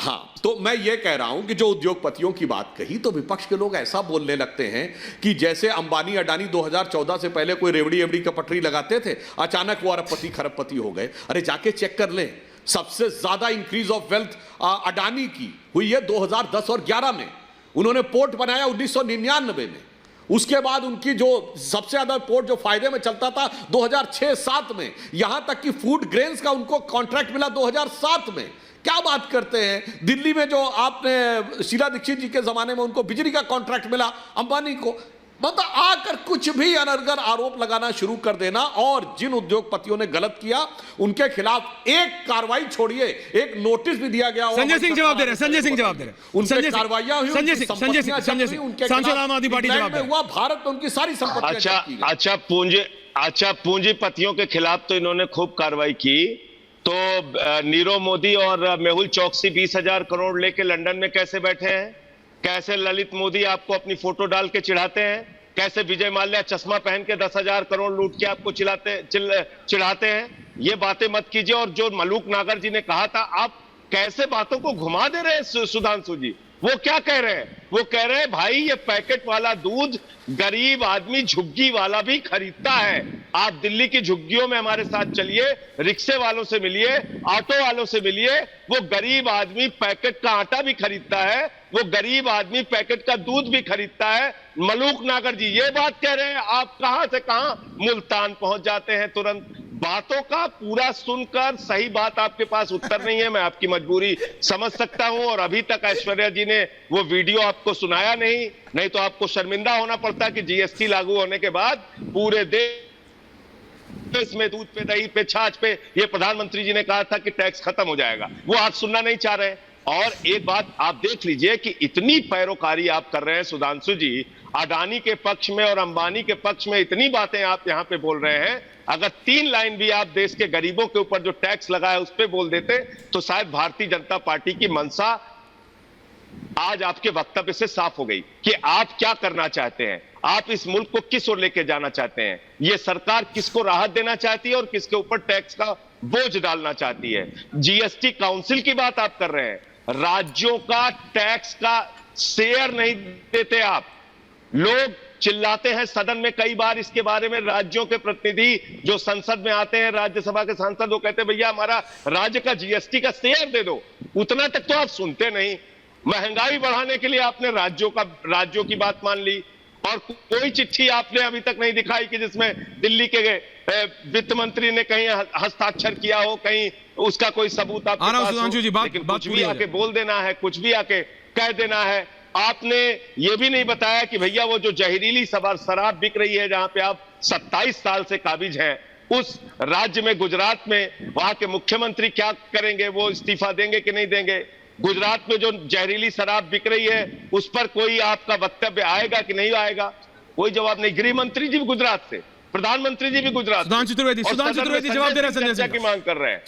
हाँ, तो मैं ये कह रहा हूं कि जो उद्योगपतियों की बात कही तो विपक्ष के लोग ऐसा बोलने लगते हैं कि जैसे अंबानी अडानी 2014 से पहले कोई रेवड़ी एवड़ी का पटरी लगाते थे, अचानक वो अरबपति खरबपति हो गए। अरे जाके चेक कर लें, सबसे ज्यादा इंक्रीज ऑफ वेल्थ अडानी की हुई है 2010 और 11 में। उन्होंने पोर्ट बनाया 1999 में। उसके बाद उनकी जो सबसे ज्यादा पोर्ट जो फायदे में चलता था 2006-7 में, यहां तक कि फूड ग्रेन्स का उनको कॉन्ट्रैक्ट मिला 2007 में। क्या बात करते हैं। दिल्ली में जो आपने शीला दीक्षित जी के जमाने में उनको बिजली का कॉन्ट्रैक्ट मिला अंबानी को। मतलब आकर कुछ भी अनर्गल आरोप लगाना शुरू कर देना, और जिन उद्योगपतियों ने गलत किया उनके खिलाफ एक कार्रवाई छोड़िए, एक नोटिस भी दिया गया। संजय सिंह जवाब दे रहे हैं, संजय सिंह जवाब दे रहे हैं। उनसे कार्रवाइयां हुई, संजय सिंह सांसद आम आदमी पार्टी जवाब दे रहे हैं। हुआ भारत में उनकी सारी संपत्तियां। अच्छा, पूंजीपतियों के खिलाफ तो इन्होंने खूब कार्रवाई की। तो नीरव मोदी और मेहुल चौकसी 20,000 करोड़ लेके लंदन में कैसे बैठे हैं? कैसे ललित मोदी आपको अपनी फोटो डाल के चिढ़ाते हैं? कैसे विजय माल्या चश्मा पहन के 10,000 करोड़ लूट के आपको चिढ़ाते हैं? ये बातें मत कीजिए। और जो मलूक नागर जी ने कहा था, आप कैसे बातों को घुमा दे रहे हैं सुधांशु जी। वो क्या कह रहे हैं? वो कह रहे हैं भाई ये पैकेट वाला दूध गरीब आदमी झुग्गी वाला भी खरीदता है। आप दिल्ली की झुग्गियों में हमारे साथ चलिए, रिक्शे वालों से मिलिए, ऑटो वालों से मिलिए। वो गरीब आदमी पैकेट का आटा भी खरीदता है, वो गरीब आदमी पैकेट का दूध भी खरीदता है। मलूक नागर जी ये बात कह रहे हैं, आप कहां से कहां मुल्तान पहुंच जाते हैं तुरंत। बातों का पूरा सुनकर सही बात आपके पास उत्तर नहीं है। मैं आपकी मजबूरी समझ सकता हूं, और अभी तक ऐश्वर्या जी ने वो वीडियो आपको सुनाया नहीं तो आपको शर्मिंदा होना पड़ता कि जीएसटी लागू होने के बाद पूरे देश में दूध पे, दही पे, छाछ पे ये प्रधानमंत्री जी ने कहा था कि टैक्स खत्म हो जाएगा। वो आज सुनना नहीं चाह रहे। और एक बात आप देख लीजिए कि इतनी पैरोकारी आप कर रहे हैं सुधांशु जी, अडानी के पक्ष में और अंबानी के पक्ष में इतनी बातें आप यहां पे बोल रहे हैं। अगर 3 लाइन भी आप देश के गरीबों के ऊपर जो टैक्स लगा है उस पर बोल देते तो शायद भारतीय जनता पार्टी की मंशा आज आपके वक्तव्य से साफ हो गई कि आप क्या करना चाहते हैं, आप इस मुल्क को किस ओर लेके जाना चाहते हैं, ये सरकार किसको राहत देना चाहती है और किसके ऊपर टैक्स का बोझ डालना चाहती है। जीएसटी काउंसिल की बात आप कर रहे हैं, राज्यों का टैक्स का शेयर नहीं देते आप। लोग चिल्लाते हैं सदन में कई बार इसके बारे में, राज्यों के प्रतिनिधि जो संसद में आते हैं, राज्यसभा के सांसद, वो कहते हैं भैया हमारा राज्य का जीएसटी का शेयर दे दो। उतना तक तो आप सुनते नहीं। महंगाई बढ़ाने के लिए आपने राज्यों की बात मान ली, और कोई चिट्ठी आपने अभी तक नहीं दिखाई कि जिसमें दिल्ली के वित्त मंत्री ने कहीं हस्ताक्षर किया हो, कहीं उसका कोई सबूत आपके पास हो। लेकिन कुछ भी आके बोल देना है, कुछ भी आके कह देना है। आपने ये भी नहीं बताया कि भैया वो जो जहरीली शराब बिक रही है, जहां पे आप 27 साल से काबिज हैं, उस राज्य में गुजरात में वहां के मुख्यमंत्री क्या करेंगे? वो इस्तीफा देंगे कि नहीं देंगे? गुजरात में जो जहरीली शराब बिक रही है उस पर कोई आपका वक्तव्य आएगा कि नहीं आएगा? कोई जवाब नहीं। गृह मंत्री जी भी गुजरात से, प्रधानमंत्री जी भी गुजरात से, सुधांशु त्रिवेदी जवाब दे रहे हैं, संजय सिंह की मांग कर रहे हैं।